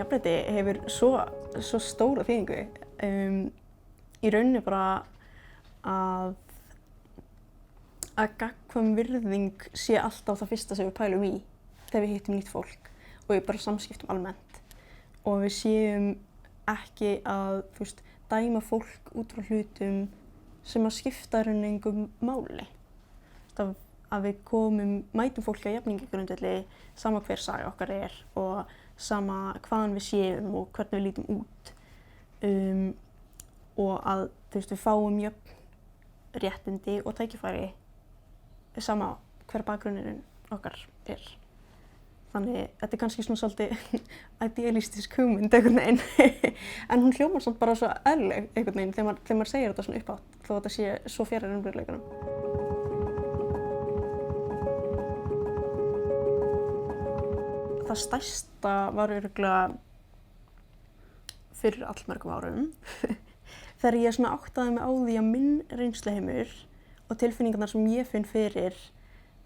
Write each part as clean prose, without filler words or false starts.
jafnrétti hefur svo stóra þýðingu. Í rauninni bara að gagnkvæm virðing sé alltaf það fyrsta sem við pælum í þegar við hittum nýtt fólk og í bara samskiptum almennt. Og við séum ekki að dæma fólk út frá hlutum sem að skipta í rauninni engu máli. Að við mætum fólki á jafningjagrundvelli sama hver saga okkar og sama hvaðan við séum og hvernig við lítum út. Og að við fáum jöfn réttindi og tækifæri sama hver bakgrunnurinn okkar Þannig þetta kannski svona svolítið idealistisk hugmynd einhvern veginn. En hún hljómar samt bara svo eðlileg einhvern veginn þegar maður segir þetta svona upphátt þó þetta sé svo fjarri raunveruleikanum. Það stærsta var örugglega fyrir allmörgum árum þegar ég svona áttaði mig á því að minn reynsluheimur og tilfinningarnar sem ég finn fyrir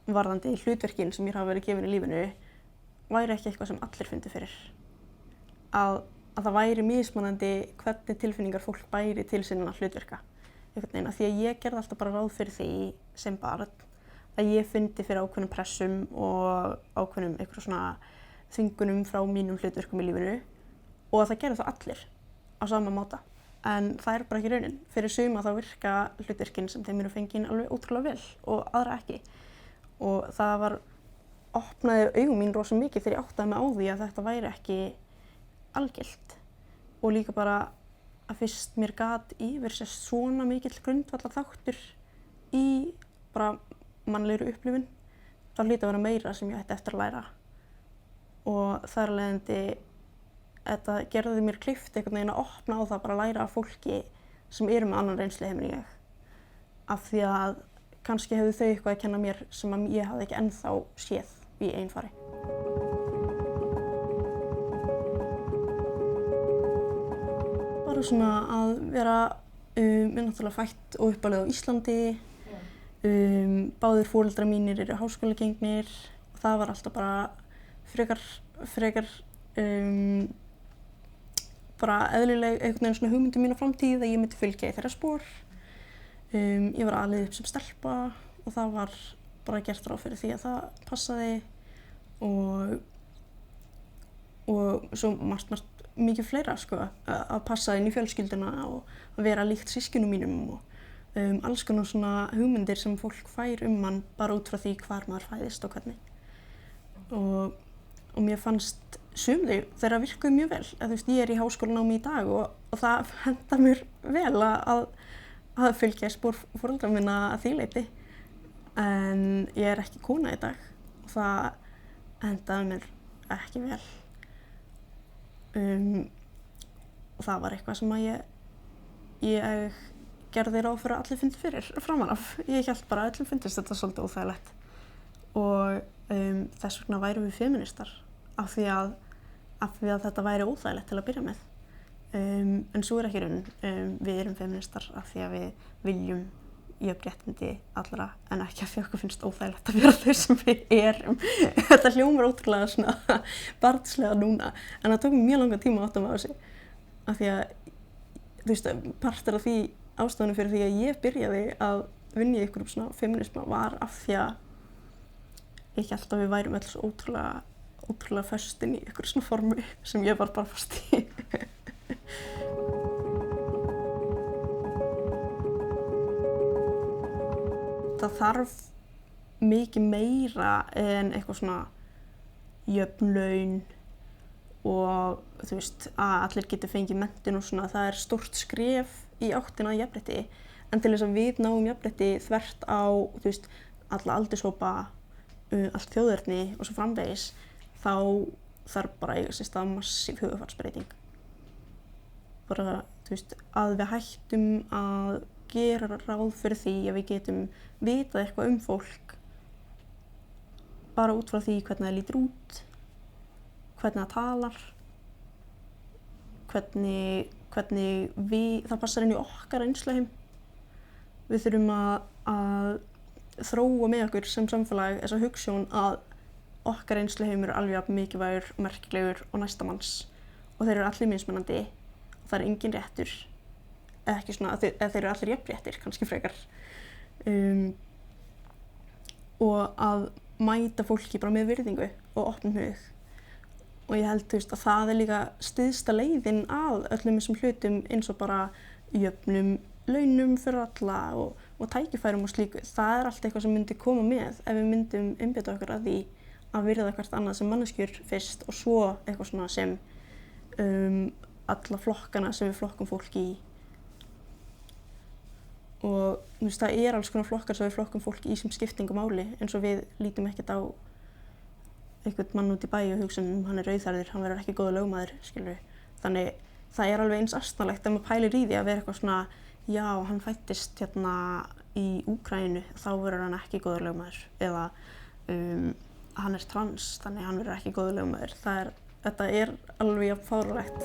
varðandi hlutverkin sem mér hafa verið gefin í lífinu væri ekki eitthvað sem allir fundu fyrir. Að það væri mismunandi hvernig tilfinningar fólk bæri til sinna hlutverka. Einhvern veginn, af því að ég gerði alltaf bara ráð fyrir því sem barn að ég fyndi fyrir ákveðnum pressum og ákveðnum einhverjum svona þvingunum frá mínum hlutverkum í lífinu og að það gerði það allir á sama máta. En það bara ekki raunin. Fyrir suma þá virka hlutverkin sem þeim eru fengin alveg ótrúlega vel og aðra ekki. Og það opnaði augum mín rosa mikið þegar ég áttaði mig á því að þetta væri ekki algilt. Og líka bara að fyrst mér gat yfirsést svona mikill grundvallarþáttur í bara mannlegri upplifun, þá hlyti að vera meira sem ég ætti eftir að læra. Og þar af leiðandi þetta gerði mér kleift einhvern veginn að opna á það bara að læra af fólki sem eru með annan reynsluheim en ég. Af því að kannski hefðu þau eitthvað að kenna mér sem að ég hafði ekki ennþá séð í eigin fari. Bara svona að vera náttúrulega fædd og uppalið á Íslandi. Báðir foreldrar mínir eru háskólagengnir og það var alltaf bara frekar bara eðlileg einhvern veginn svona hugmyndum mín á framtíð að ég myndi fylgja í þeirra spor. Ég var alið upp sem stelpa og það var bara gert ráð fyrir því að það passaði og svo margt mikið fleira að passa inn í fjölskylduna og að vera líkt systkinum mínum og alls konar svona hugmyndir sem fólk fær mann bara út frá því hvar maður fæðist og hvernig. Og mér fannst sum þeirra virkuðu mjög vel. Ég í háskólanámi í dag og það hentar mér vel að fylgja spor foreldra minna að því leyti. En ég ekki kona í dag og það hendaði mér ekki vel. Og það var eitthvað sem að ég gerði ráð fyrir að allir fyndi fyrir framan af. Ég hélt bara að öllum fyndist þetta svolítið óþægilegt. Og þess vegna værum við feministar af því að þetta væri óþægilegt til að byrja með. En svo ekki raunin. Við erum feministar af því að við viljum jöfn réttindi allra en ekki af því að okkur finnst óþægilegt að vera þau sem við erum. Þetta hljómar ótrúlega svona barnslega núna en það tók mér mjög langan tíma að átta mig á þessu. Af því að partur af því ástæðunum fyrir því að ég byrjaði að vinna í einhverjum svona feminisma var af því að ég hélt að við værum öll svo ótrúlega föst inn í einhverju svona formi sem ég var bara föst í. Það þarf mikið meira en eitthvað svona jöfn laun og að allir geti fengið menntun og svona. Það stórt skref í áttina að jafnrétti en til þess að við náum jafnrétti þvert á alla aldurshópa, allt þjóðerni og svo framvegis þá þarf bara að eiga sér stað massíf hugarfarsbreyting. Bara að við hættum að gera ráð fyrir því að við getum vitað eitthvað fólk bara út frá því hvernig það lítur út, hvernig það talar, hvernig það passar inn í okkar reynsluheim. Við þurfum að þróa með okkur sem samfélag þessa hugsjón að okkar reynsluheimur alveg jafn mikilvægur, merkilegur og næsta manns og þeir eru allir mismunandi og það er engin réttur eða ekki svona, eða þeir eru allir jafnréttir kannski frekar og að mæta fólki bara með virðingu og opnum hug og ég held að það er líka styðsta leiðin að öllum þessum hlutum eins og bara jöfnum launum fyrir alla og tækifærum og slíku. Það er allt eitthvað sem myndi koma með ef við myndum einbeita okkur að því að virða hvert annað sem manneskjur fyrst og svo eitthvað svona sem alla flokkana sem við flokkum fólk í. Og það er alls konar flokkar sem við flokkum fólk í sem skiptingu máli eins og við lítum ekkert á einhvern mann út í bæ og hugsa hann er rauðhærður, hann verður ekki góður lögmaður, skilur við. Þannig það er alveg eins astnalegt ef maður pælir í því að vera eitthvað svona já, hann fæddist hérna í Úkraínu, þá verður hann ekki góður lögmaður eða hann er trans, þannig hann verður ekki góður lögmaður. Þetta er alveg jafn fáránlegt.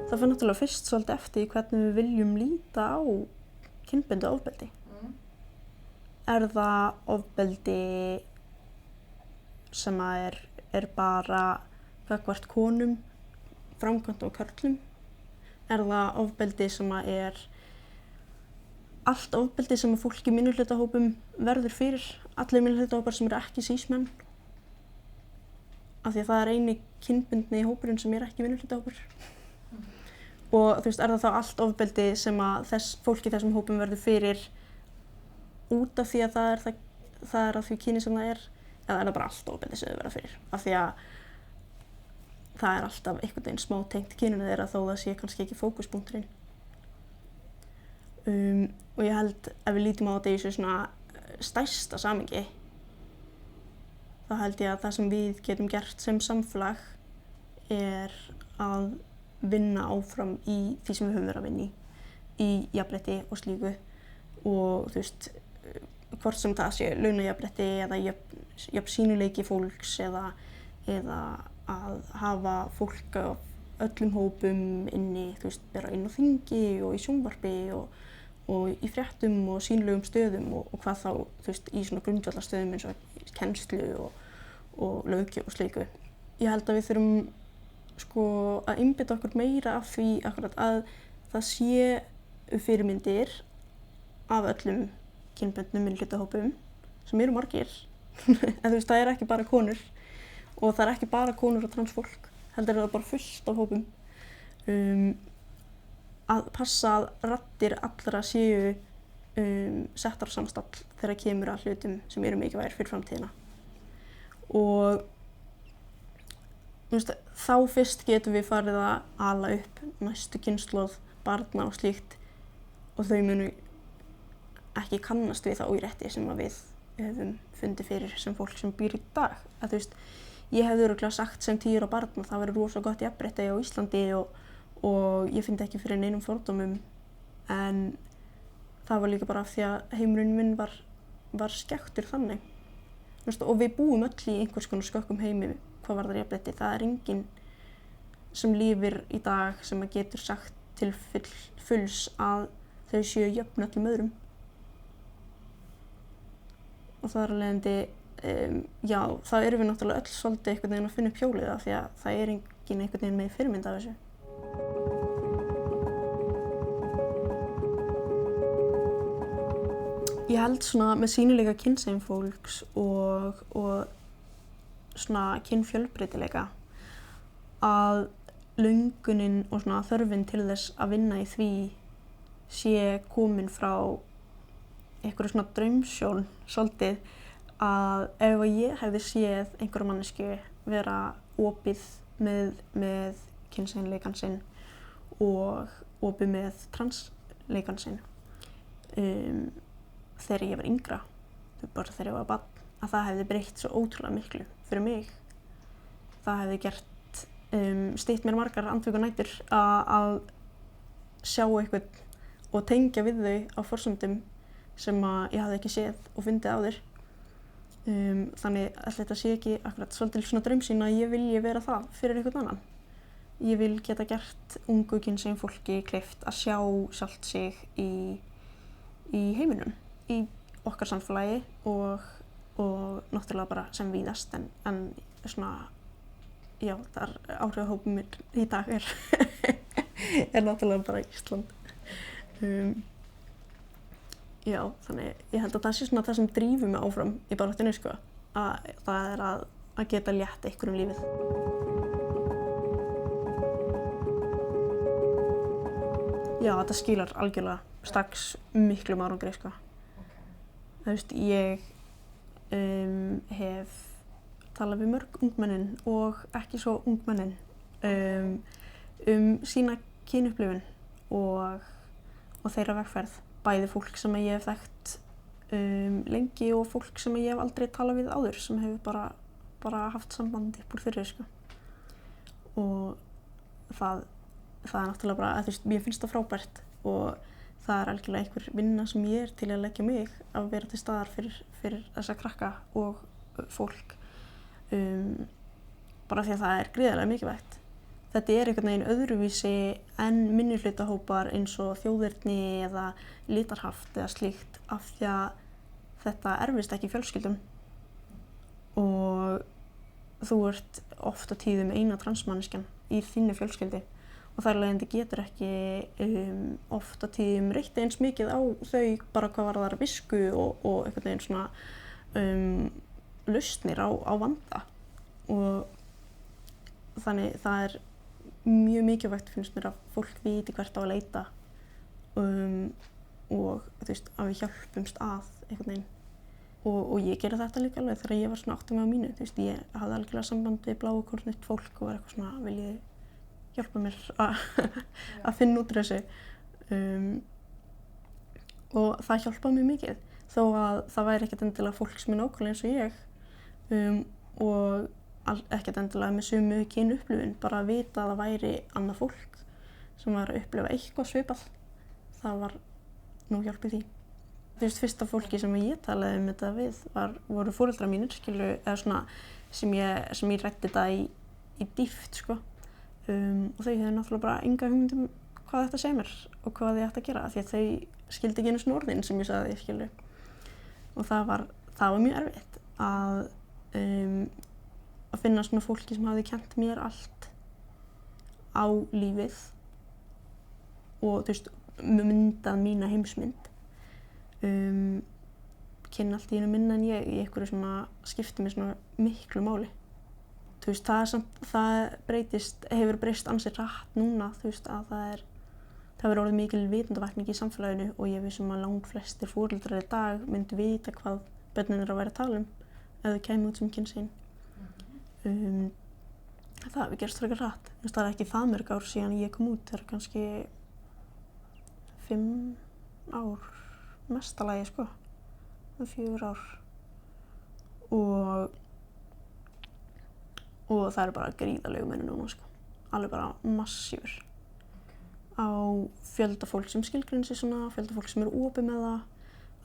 Það fer náttúrulega fyrst svolítið eftir hvernig við viljum líta á kynbundið ofbeldi. Er það ofbeldi sem er bara gagnvart konum, framkvæmt á körlum? Er það ofbeldi sem er allt ofbeldi sem fólk í minnihlutahópum verður fyrir? Allir minnihlutahópar sem eru ekki sísmenn? Af því að það er eini kynbundni hópurinn sem er ekki minnihlutahópur. Og er það þá allt ofbeldi sem að fólk í þessum hópum verður fyrir út af því að það er að því kyni sem það er? Eða er það bara allt ofbeldi sem þau verða fyrir? Af því að það er alltaf einhvern veginn smá tengt kyninu þeirra þó það sé kannski ekki fókuspunkturinn. Og ég held ef við lítum á þetta í svona stærsta samhengi þá held ég að það sem við getum gert sem samfélag er að vinna áfram í því sem við höfum verið að vinna í jafnrétti og slíku og hvort sem það sé launajafnrétti eða jöfn sýnileiki fólks eða að hafa fólk af öllum hópum inni, bara inn á þingi og í sjónvarpi og í fréttum og sýnilegum stöðum og hvað þá í svona grundvallarstöðum eins og kennslu og löggjöf og slíku. Ég held að við þurfum að einbeita okkur meira af því akkurat að það sé fyrirmyndir af öllum kynbundnum minnihlutahópum sem eru margir en það er ekki bara konur og það er ekki bara konur og transfólk heldur er það bara fullt af hópum að passa að raddir allra séu settar á samstall þegar kemur að hlutum sem eru mikilvægir fyrir framtíðina og þá fyrst getum við farið að ala upp næstu kynslóð barna og slíkt og þau munu ekki kannast við það órétti sem við höfum fundið fyrir sem fólk sem býr í dag. Ég hefði örugglega sagt sem 10 ára barn að það væri rosa gott jafnrétti á Íslandi og ég finn ekki fyrir neinum fordómum en það var líka bara af því að heimurinn minn var skekktur þannig. Og við búum öll í einhvers konar skökkum heimi hvað varðar jafnrétti. Það er enginn sem lifir í dag sem að getur sagt til fulls að þau séu jöfn öllum öðrum. Og það er alveg já, þá erum við náttúrulega öll svolítið einhvern veginn að finna upp hjólið af því að það er enginn einhvern veginn með fyrirmynd af þessu. Ég held svona með sýnileika kynsegin fólks og svona kynfjölbreytileika að löngunin og svona þörfin til þess að vinna í því sé komin frá einhverju svona draumsjón svolítið að ef ég hefði séð einhverja mannesku vera opið með kynseginleikann sinn og opið með transleikann sinn þegar ég var yngra, bara þegar ég var barn, að það hefði breytt svo ótrúlega miklu fyrir mig. Það hefði gert stytt mér margar andvökunætur að sjá eitthvað og tengja við þau á forsendum sem að ég hafði ekki séð og fundið áður. Þannig að þetta sé ekki akkurat svolítið svona draumsýn að ég vilji vera það fyrir einhvern annan. Ég vil geta gert ungu kynsegin fólki kleift að sjá sjálft sig í heiminum, í okkar samfélagi og og náttúrulega bara sem víðast en svona, já, þar áhrifahópur minn í dag er náttúrulega bara Ísland. Já, þannig ég held að það sé svona það sem drífur mig áfram í baráttunni, sko, að það er að geta létt einhverjum lífið. Já, þetta skilar algjörlega strax miklum árangri, sko. Þú veist, ég hef talað við mörg ungmennin og ekki svo ungmennin sína kynupplifun og þeirra vegferð. Bæði fólk sem ég hef þekkt lengi og fólk sem ég hef aldrei talað við áður, sem hefur bara haft samband upp úr þurri, sko. Og það er náttúrulega bara, þú veist, mér finnst það frábært og það er algjörlega einhver vinna sem ég er til að leggja mig að vera til staðar fyrir þessa krakka og fólk. Bara því að það er gríðarlega mikilvægt. Þetta er einhvern veginn öðruvísi en minnihlutahópar eins og þjóðerni eða litarhaft eða slíkt, af því að þetta erfist ekki í fjölskyldum og þú ert oft á tíðum eina transmanneskjan í þinni fjölskyldi og þar af leiðandi getur ekki oft á tíðum reitt eins mikið á þau bara hvað varðar visku og einhvern veginn svona lausnir á vanda. Og þannig það er mjög mikilvægt, finnst mér, að fólk viti hvert á að leita og þú veist, að við hjálpumst að einhvern veginn. Og ég gerði þetta líka alveg þegar ég var svona 8 á mínu. Þú veist, ég hafði algjörlega samband við bláu kornutt fólk og var eitthvað svona, viljið hjálpa mér að finna út úr þessu. Og það hjálpaði mér mikið, þó að það væri ekkert endilega fólk sem er nákvæmlega eins og ég og ekkert endilega með sömu kynupplifun, bara að vita að það væri annað fólk sem var að upplifa eitthvað svipað. Það var nú hjálpið því. Þú veist, fyrsta fólki sem ég talaði þetta við voru foreldrar mínir, eða svona sem ég ræddi þetta í dýpt, sko. Og þau hefðu náttúrulega bara enga hugmynd hvað þetta segir mér og hvað ég ætti að gera, því að þau skildi ekki einu svona orðin sem ég sagði, skilju. Og það var mjög erfitt að finna svona fólki sem hafði kennt mér allt á lífið og, þú veist, myndað mína heimsmynd. Kynna allt í einu minna en ég í einhverju svona skipti mér svona miklu máli. Þú veist, það hefur breyst ansi hratt núna, þú veist, að það hefur orðið mikil vitundavakning í samfélaginu og ég vissum að langflestir foreldrar í dag myndu vita hvað börnin eru að vera að tala ef þau kæmu út sem kynsegin. Það hefur gerst frekar hratt. Þú veist, það er ekki það mörg ár síðan ég kom út, það eru kannski 5 ár, mesta lagi, sko, 4 ár. Og það eru bara gríðarlegu munur núna, sko. Alveg bara massífur. Á fjölda fólk sem skilgreinir sig svona, fjölda fólk sem eru opið með það,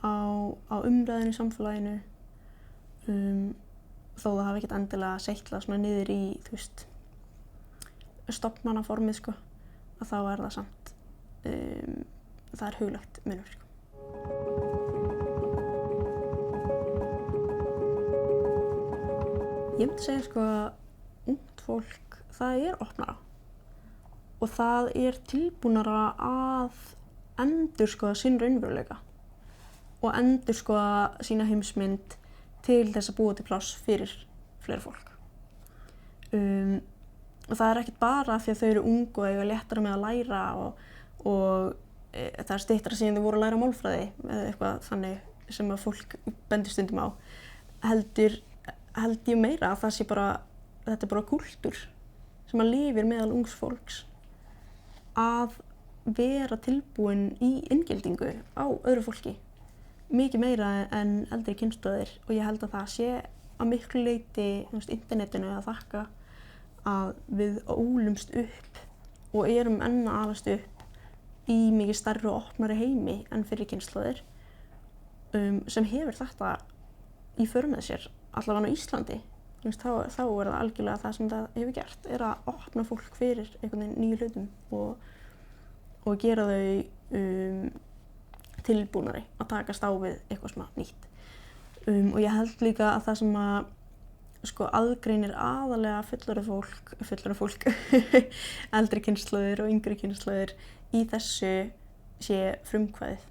á umræðinu í samfélaginu. Þó það hafi ekkert endilega seitlað svona niður í, þú veist, stofnanaformið, sko, að þá er það samt, það er huglegt munur, sko. Ég myndi segja, sko, að ungt fólk, það er opnara og það er tilbúnara að endurskoða sinn raunveruleika og endurskoða sína heimsmynd til þess að búa til pláss fyrir fleira fólk. Og það er ekkert bara því að þau eru ung og eiga léttara með að læra og það er styttra síðan þau voru að læra málfræði eða eitthvað þannig sem að fólk bendir stundum á. Held ég meira að það sé bara, þetta er bara kúltúr sem að lifir meðal ungs fólks að vera tilbúin í inngildingu á öðru fólki. Mikið meira en eldri kynslóðir og ég held að það sé að miklu leyti internetinu að þakka að við ólumst upp og erum enn að alast upp í mikið stærri og opnari heimi en fyrir kynslóðir sem hefur þetta í för með sér, allavega á Íslandi. Þá er það algjörlega það sem það hefur gert, er að opna fólk fyrir einhvern veginn nýju hlutum og gera þau tilbúnari að takast á við eitthvað svona nýtt. Og ég held líka að það sem að sko aðgreinir aðalega fullorðið fólk eldri kynslóðir og yngri kynslóðir í þessu sé frumkvæðið.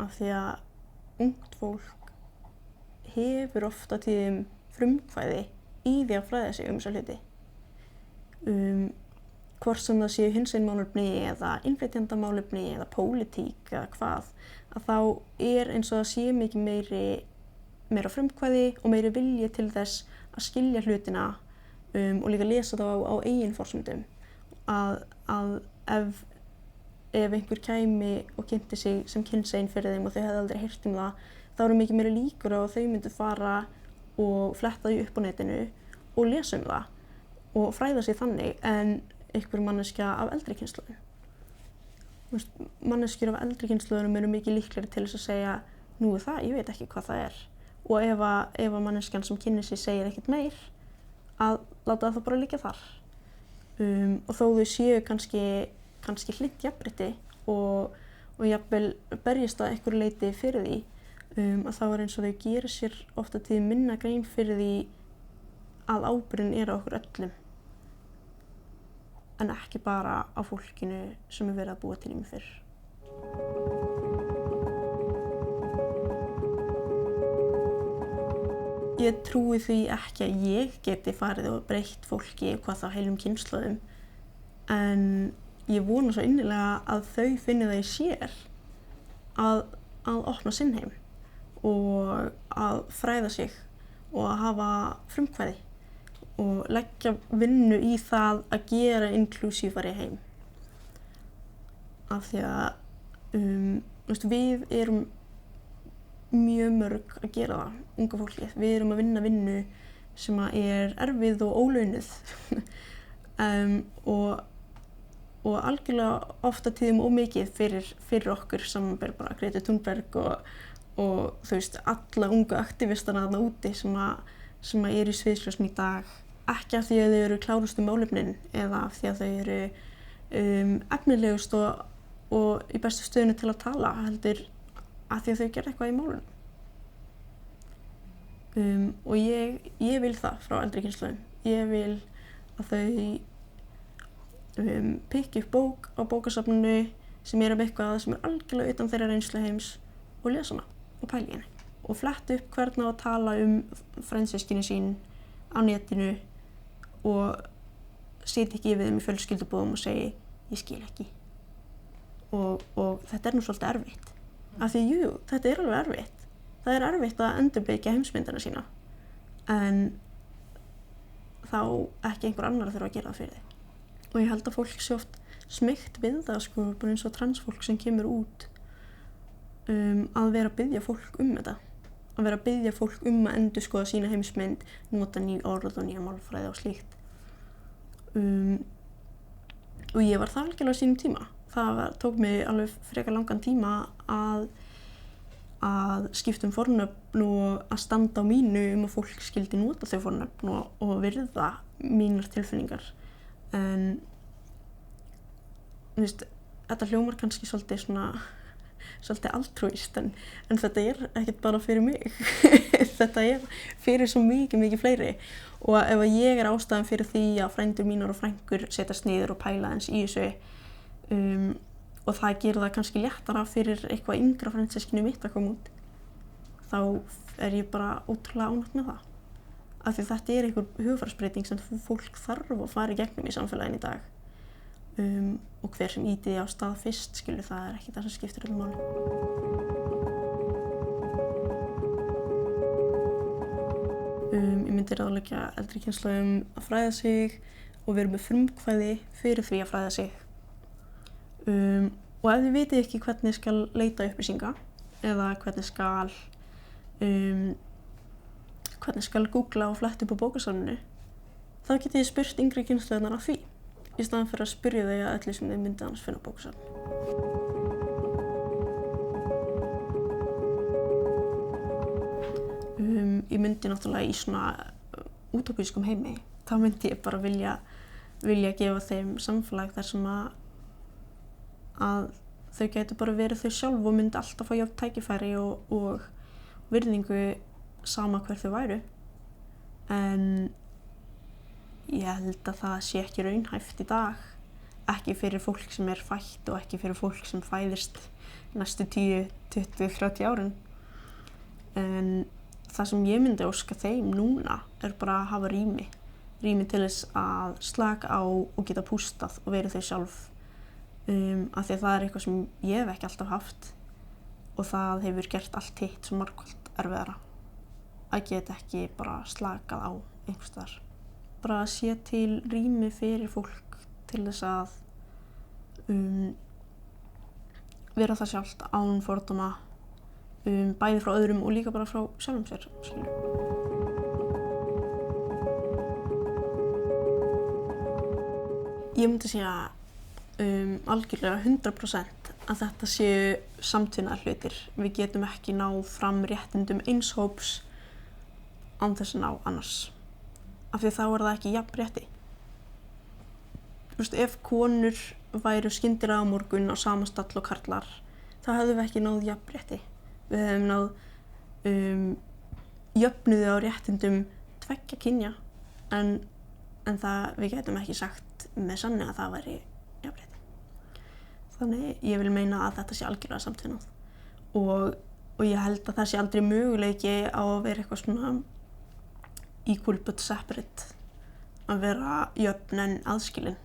Af því að ungt fólk hefur oft á tíðum frumkvæði í því að fræða sig þessa hluti. Hvort sem það séu hinsegin málefni eða innflytjendamálefni eða pólitík eða hvað, að þá eins og það sé mikið meira frumkvæði og meiri vilji til þess að skilja hlutina og líka lesa þá á eigin forsendum. Að ef einhver kæmi og kynnti sig sem kynsegin fyrir þeim og þau hefðu aldrei heyrt það, þá eru mikið meiri líkur á að þau myndu fara og fletta því upp á netinu og lesa það og fræða sig þannig en einhver manneskja af eldri kynslóðum. Manneskjur af eldri kynslóðum eru mikið líklegri til þess að segja nú það, ég veit ekki hvað það er. Og ef að manneskjan sem kynnir sig segir ekkert meir, að láta það bara liggja þar. Og þó þau séu kannski hlynnt jafnrétti og jafnvel berjast að einhverju leyti fyrir því, að þá eins og þau gera sér oft á tíðum minna grein fyrir því að ábyrgðin á okkur öllum. En ekki bara á fólkinu sem verið að búa til fyrr. Ég trúi því ekki að ég geti farið og breytt fólki hvað þá heilum kynslóðum, en ég vona svo innilega að þau finni það í sér að opna sinn heim og að fræða sig og að hafa frumkvæði og leggja vinnu í það að gera inklusífari heim. Af því að við erum mjög mörg að gera það, unga fólkið. Við erum að vinna vinnu sem er erfið og ólaunuð og algjörlega oft á tíðum ómikið fyrir okkur samanber bara Greta Thunberg og þú veist alla ungu aktivistana þarna úti sem eru í sviðsljósinu í dag. Ekki af því að þau eru klárustu málefnin eða af því að þau eru efnilegust og í bestu stöðunni til að tala, heldur af því að þau gera eitthvað í málunum. Og ég vil það frá eldri kynslóðum. Ég vil að þau pikki upp bók á bókasafninu sem eitthvað sem algjörlega utan þeirra reynsluheims og lesa hana og pæla í henni. Og fletta upp hvernig á að tala frændsystkini sín á netinu og sitja ekki við þeim í fjölskyldubúðum og segi ég skil ekki. Og þetta nú svolítið erfitt. Af því þetta alveg erfitt. Það erfitt að endurbyggja heimsmyndina sína. En þá ekki einhver annar þurfa að gera það fyrir þig. Og ég held að fólk sé oft smeygt við það, bara eins og transfólk sem kemur út að vera að biðja fólk þetta. Að vera að biðja fólk að endurskoða sína heimsmynd, nota ný orð og nýja málfræði og slíkt. Og ég var það algjörlega á sínum tíma. Tók mig alveg frekar langan tíma að skipta fornöfn og að standa á mínu að fólk skildi nota þau fornöfn og virða mínar tilfinningar. En þetta hljómar kannski svolítið altruíst, en þetta ekkert bara fyrir mig. Þetta fyrir svo mikið fleiri. Og ef ég ástæðan fyrir því að frændur mínar og frængur setjast niður og pæla eins í þessu, og það gerir það kannski léttara fyrir eitthvað yngra frændsystkini mitt að koma út, þá ég bara ótrúlega ánægð með það. Af því þetta einhver hugfarsbreyting sem fólk þarf að fara í gegnum í samfélaginu í dag. Og hver sem ýti því á stað fyrst, það ekki það sem skiptir öllu máli. Ég myndi ráðleggja eldri kynslóðum að fræða sig og vera með frumkvæði fyrir því að fræða sig. Og ef þið vitið ekki hvernig skal leita upplýsinga eða hvernig skal googla og fletta upp á bókasafninu, þá getið þið spurt yngri kynslóðirnar að því, í staðan fyrir að spyrja þau að öllu sem þið myndið annars finna á bókasafn. Ég myndi náttúrulega í svona útópískum heimi, þá myndi ég bara vilja gefa þeim samfélag þar sem að þau gætu bara verið þau sjálf og myndi alltaf fá jöfn tækifæri og virðingu sama hver þau væru. En ég held að það sé ekki raunhæft í dag. Ekki fyrir fólk sem fætt og ekki fyrir fólk sem fæðist næstu 10, 20, 30 árin. En það sem ég myndi óska þeim núna bara að hafa rými til þess að slaka á og geta pústað og verið þau sjálf. Af því að það eitthvað sem ég hef ekki alltaf haft og það hefur gert allt hitt svo margfalt erfiðara. Að geta ekki bara slakað á einhvers staðar. Bara að sé til rými fyrir fólk til þess að vera það sjálft án fordóma, bæði frá öðrum og líka bara frá sjálfum sér. Ég myndi segja algjörlega 100% að þetta séu samtvinnaðir hlutir. Við getum ekki náð fram réttindum eins hóps án þess að ná annars. Af því þá það ekki jafnrétti. Ef konur væru skyndilega á morgun á sama stall og karlar, þá hefðum við ekki náð jafnrétti. Við hefðum náð jöfnuði á réttindum tveggja kynja, en við getum ekki sagt með sanni að það væri jafnrétti. Þannig ég vil meina að þetta sé algjörlega samtvinnað. Og ég held að það sé aldrei möguleiki á að vera eitthvað svona equal but separate, að vera jöfn en aðskilin.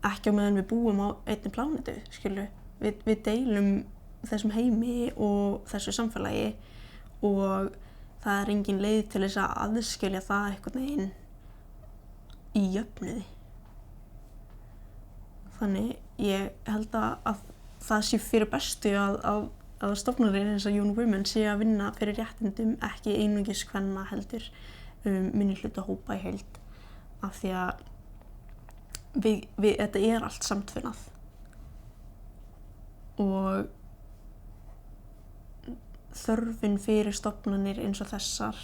Ekki á meðan við búum á einni plánetu, skilu. Við deilum þessum heimi og þessu samfélagi og það engin leið til þess að aðskilja það einhvern veginn í jöfnuði. Þannig ég held að það sé fyrir bestu að stofnanir eins og Young Women sé að vinna fyrir réttindum ekki einungis kvenna heldur minnihlutahópa í heild. Af því að þetta allt samtvinnað. Og þörfin fyrir stofnanir eins og þessar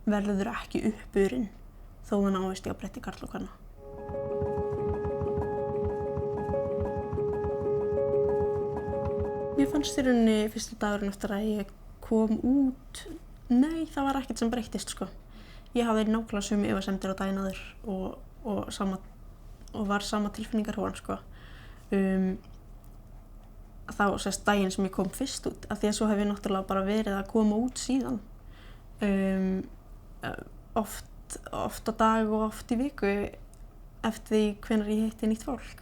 verður ekki uppburin þó það náist jafnrétti karla og kvenna. Mér fannst í rauninni fyrsti dagurinn eftir að ég kom út, nei, það var ekkert sem breyttist, sko. Ég hafði nákvæmlega sömu efasemdir á daginn áður og var sama tilfinningar hjá hann, sko. Þá sést daginn sem ég kom fyrst út, af því að svo hef ég náttúrulega bara verið að koma út síðan. Oft á dag og oft í viku eftir því hvenær ég hitti nýtt fólk.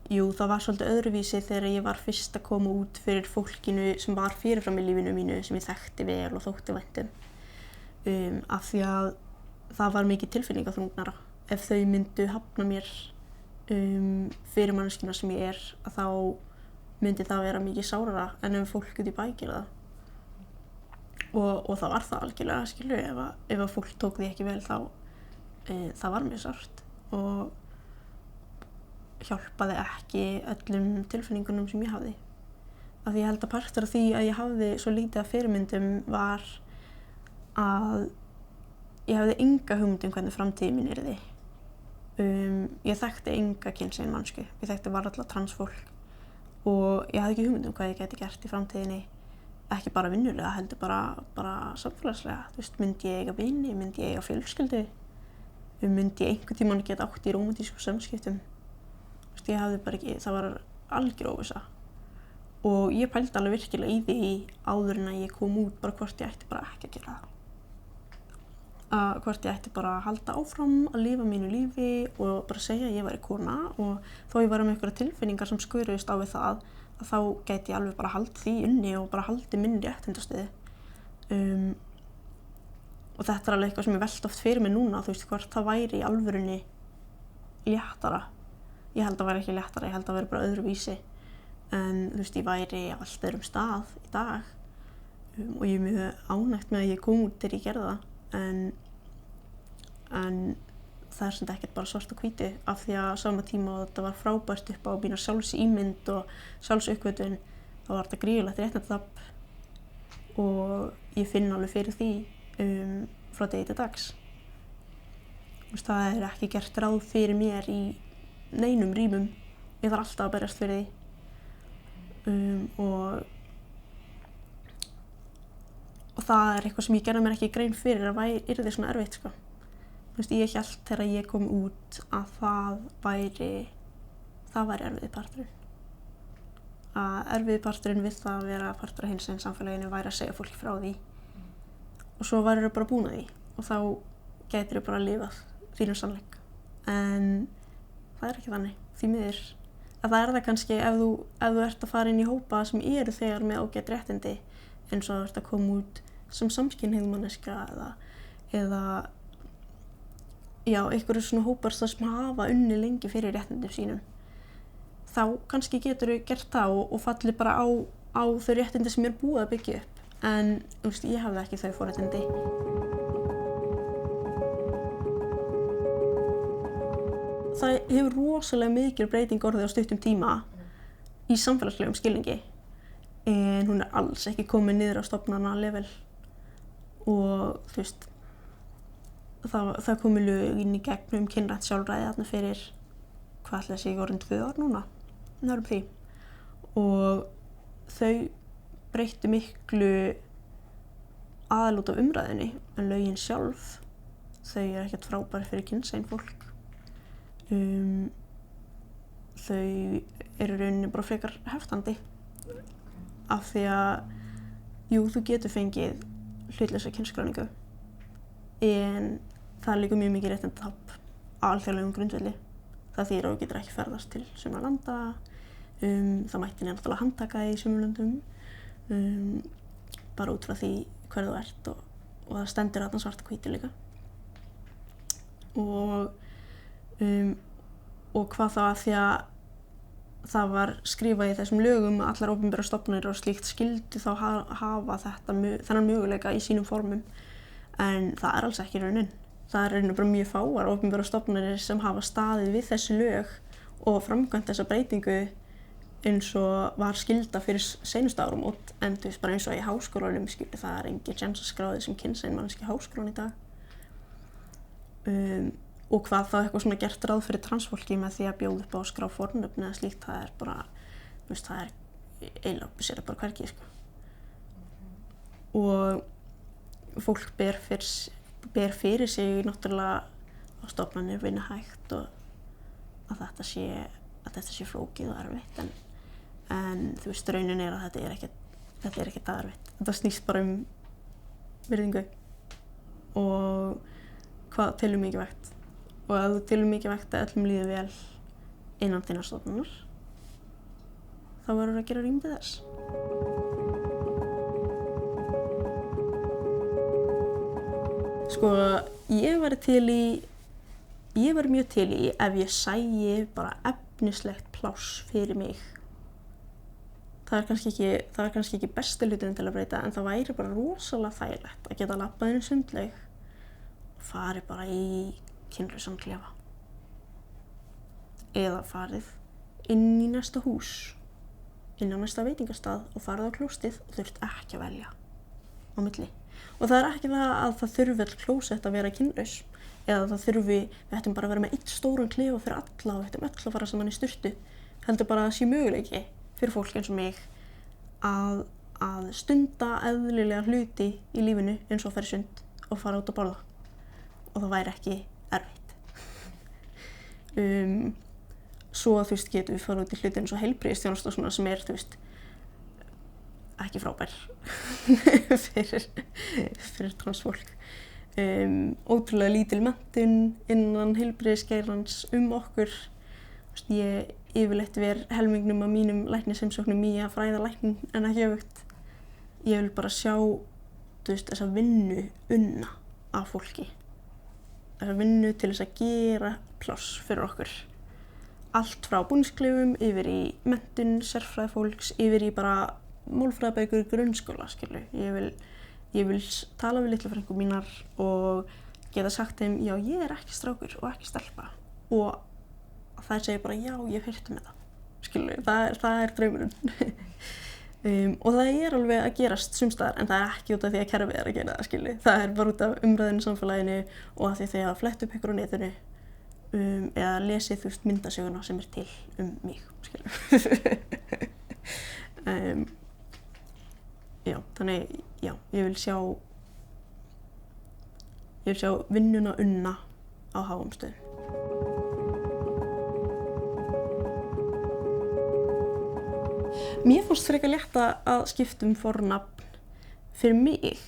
Jú, það var svolítið öðruvísi þegar ég var fyrst að koma út fyrir fólkinu sem var fyrirfram í lífinu mínu, sem ég þekkti vel og þótti vænt um. Af því að það var mikið tilfinningaþrungnara. Ef þau myndu hafna mér fyrir manneskjuna sem ég að þá myndi það vera mikið sárara en ef fólk út í bæ gera það. Og það var það algjörlega, skilu, ef að fólk tók því ekki vel þá það var mér sárt og hjálpaði ekki öllum tilfinningunum sem ég hafði. Af því ég held að partur af því að ég hafði svo lítið af fyrirmyndum var að ég hafði enga hugmynd hvernig framtíðin mín yrði. Ég þekkti enga kynsegin mannsku. Ég þekkti varla transfólk og ég hafði ekki hugmynd hvað ég gæti gert í framtíðinni. Ekki bara vinnulega, heldur bara samfélagslega. Þú veist, myndi ég eiga vini, myndi ég eiga fjölskyldu, myndi ég einhvern tímann geta átt í rómantískum samskiptum. Þú veist, ég hafði bara ekki, það var algjör óvissa. Og ég pældi alveg virkilega í því áður en að ég kom út bara hvort ég ætti bara ekki að gera það. Hvort ég ætti bara að halda áfram að lifa mínu lífi og bara segja að ég væri kona og þó ég var með einhverjar tilfinningar sem skuruðust á við það að þá gæti ég alveg bara haldið því inni og bara haldið minni réttindastöðu. Og þetta alveg eitthvað sem ég velti oft fyrir mig núna, þú veist, hvort það væri í alvörunni léttara. Ég held að væri ekki léttara, ég held að væri bara öðruvísi. En þú veist, ég væri á allt öðrum stað í dag og ég mjög ánægt með að ég kom út þegar ég gerði það. En það samt ekkert bara svart og hvítu af því að á sama tíma og þetta var frábært upp á mína sjálfsímynd og sjálfsuppgötvun þá var þetta gríðarlegt réttindatapp og ég finn alveg fyrir því frá degi til dags. Það ekki gert ráð fyrir mér í neinum rýmum. Ég þarf alltaf að berjast fyrir því og það eitthvað sem ég gerði mér ekki grein fyrir að yrði svona erfitt, sko. Þú veist, ég hélt þegar ég kom út að það væri erfiði parturinn. Að erfiði parturinn við það að vera partur af hinsegin samfélaginu væri að segja fólki frá því. Og svo væri þau bara búin að því og þá gætir þau bara lifað þínum sannleik. En það ekki þannig, því miður. Að það það kannski ef þú ert að fara inn í hópa sem eru þegar með ágæt réttindi eins og þú ert að koma út sem samskynhneigð manneskja eða einhverju svona hópar sem hafa unnið lengi fyrir réttindum sínum. Þá kannski getur þau gert það og falli bara á þau réttindi sem búið að byggja upp. En þú veist, ég hafði ekki þau forréttindi. Það hefur rosalega mikil breyting orðið á stuttum tíma í samfélagslegum skilningi. En hún alls ekki komin niður á stofnana level. Og þú veist, það komu lög inn í gegnum kynrænt sjálfræði þarna fyrir, hvað ætli það sé, orðin 2 ár núna, nárum því. Og þau breyttu miklu aðal út af umræðinni, en lögin sjálf, þau ekkert frábær fyrir kynsegin fólk. Þau rauninni bara frekar heftandi. Af því að, jú, þú getur fengið hlutlausa kynskráningu, en það líka mjög mikið réttindatap á alþjóðlegum grundvelli. Það þýðir að þú getur ekki ferðast til sumra landa, það mætti náttúrulega handtaka í sumum löndum, bara út frá því hver þú ert og það stendur þarna svart á hvítu líka. Og hvað þá að því að það var skrifað í þessum lögum að allar opinberar stofnanir og slíkt skyldu þá hafa þennan möguleika í sínum formum. En það alls ekki raunin. Það raunin bara mjög fáar opinberar stofnanir sem hafa staðið við þessi lög og framkvæmt þessa breytingu eins og var skylda fyrir seinustu áramót. En þú veist, bara eins og í háskólanum, það engin séns að skráði sem kynsegin manneskja í háskólanum í dag. Og hvað þá eitthvað svona gert ráð fyrir transfólki með því að bjóða upp á að skrá fornöfn eða slíkt, það bara, þú veist, það eiginlega sér bara hvergi, sko. Og fólk ber fyrir sig náttúrulega á stofnanir vinna hægt og að þetta sé flókið og erfitt, en þú veist, raunin að þetta er ekkert erfitt. Þetta snýst bara virðingu og hvað telur mikilvægt. Og ef þú telur mikilvægt að öllum líði vel innan þinnar stofnunar, þá verður að gera rými til þess. Sko, ég væri mjög til í ef ég sæi bara efnislegt pláss fyrir mig. Það er kannski ekki besti hluturinn til að breyta, en það væri bara rosalega þægilegt að geta labbað inn í sundlaug og farið bara í kynlausan klefa. Eða farið inn í næsta hús, inn á næsta veitingastað og farið á klósettið og þurft ekki að velja á milli. Og það er ekki það að það þurfi öll klósett að vera kynlaus eða við ættum bara að vera með einn stóran klefa fyrir alla og við ættum öll að fara saman í sturtu. Heldur bara að það sé möguleiki fyrir fólk eins og mig að stunda eðlilega hluti í lífinu eins og að fara í sund og fara út að borða. Og það væri ekki erfitt. Svo þú veist getum við farið út í hluti eins og heilbrigðisþjónusta og svona sem þú veist ekki frábær fyrir transfólk. Ótrúlega lítil menntun innan heilbrigðisgeirans okkur. Ég yfirleitt ver helmingnum af mínum læknisheimsóknum í að fræða læknin en ekki öfugt. Ég vil bara sjá þessa vinnu unna af fólki. Þessa vinnu til þess að gera pláss fyrir okkur. Allt frá búningsklefum yfir í menntun, sérfræðifólks, yfir í bara málfræðibækur grunnskóla, skilju. Ég vil tala við litlu frænkur mínar og geta sagt þeim, já, ég er ekki strákur og ekki stelpa. Og þær segja bara, já, ég hef heyrt þetta, skilju. Það er draumurinn. Og það er alveg að gerast sumstaðar, en það er ekki út af því að kerfið að gera það, skilju. Það er bara út af umræðinu í samfélaginu og af því að þau hafa flett upp ykkur á netinu eða lesið myndasöguna sem er til mig, skilju. já, þannig, já, ég vil sjá vinnuna unna á háum stöðum. Mér fannst frekar létt að skipta fornafn fyrir mig.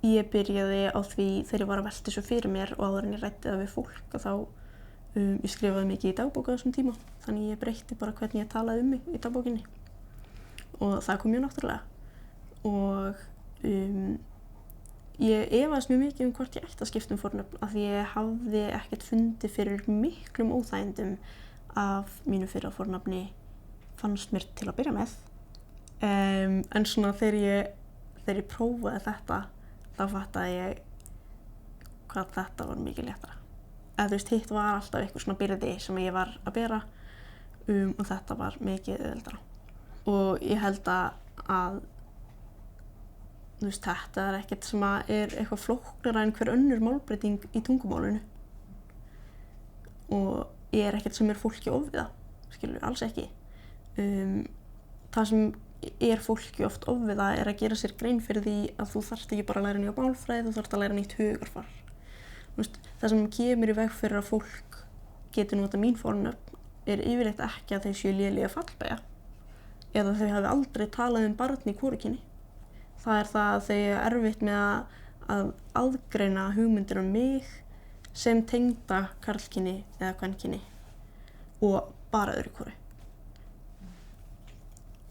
Ég byrjaði á því þegar ég var að velta þessu fyrir mér og áður en ég ræddi það við fólk og þá ég skrifaði mikið í dagbók á þessum tíma. Þannig ég breytti bara hvernig ég talaði mig í dagbókinni. Og það kom mjög náttúrulega. Og ég efaðist mjög mikið hvort ég ætti að skipta fornafn af því ég hafði ekkert fundið fyrir miklum óþægindum af mínu fyrra fornafni fannst mér til að byrja með. En svona þegar ég prófaði þetta þá fattaði ég hvað þetta var mikið léttara. Eða þú veist, hitt var alltaf eitthvað svona byrði sem ég var að bera og þetta var mikið auðveldara. Og ég held að þú veist, þetta er ekkert sem er eitthvað flóknara en hver önnur málbreyting í tungumálinu. Og ég er ekkert sem fólki ofviða, skilur, alls ekki. Það sem fólki oft ofviða er að gera sér grein fyrir því að þú þarft ekki bara að læra nýja málfræði, þú þarft að læra nýtt hugarfar. Það sem kemur í veg fyrir að fólk getur notað mín fornöfn yfirleitt ekki að þau séu léleg að fallbeygja eða þau hafi aldrei talað barn í hvorugkyni. Það er það að þau eru erfitt með að aðgreina hugmyndir mig sem tengda karlkyni eða kvenkyni og bara öðru hvoru.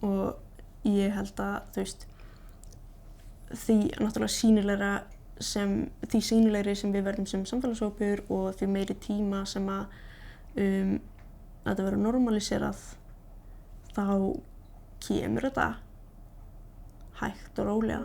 Og ég held að þú veist, því náttúrulega sýnilegri sem við verðum sem samfélagshópur og því meiri tíma sem að þetta verður normaliserað þá kemur þetta hægt og rólega.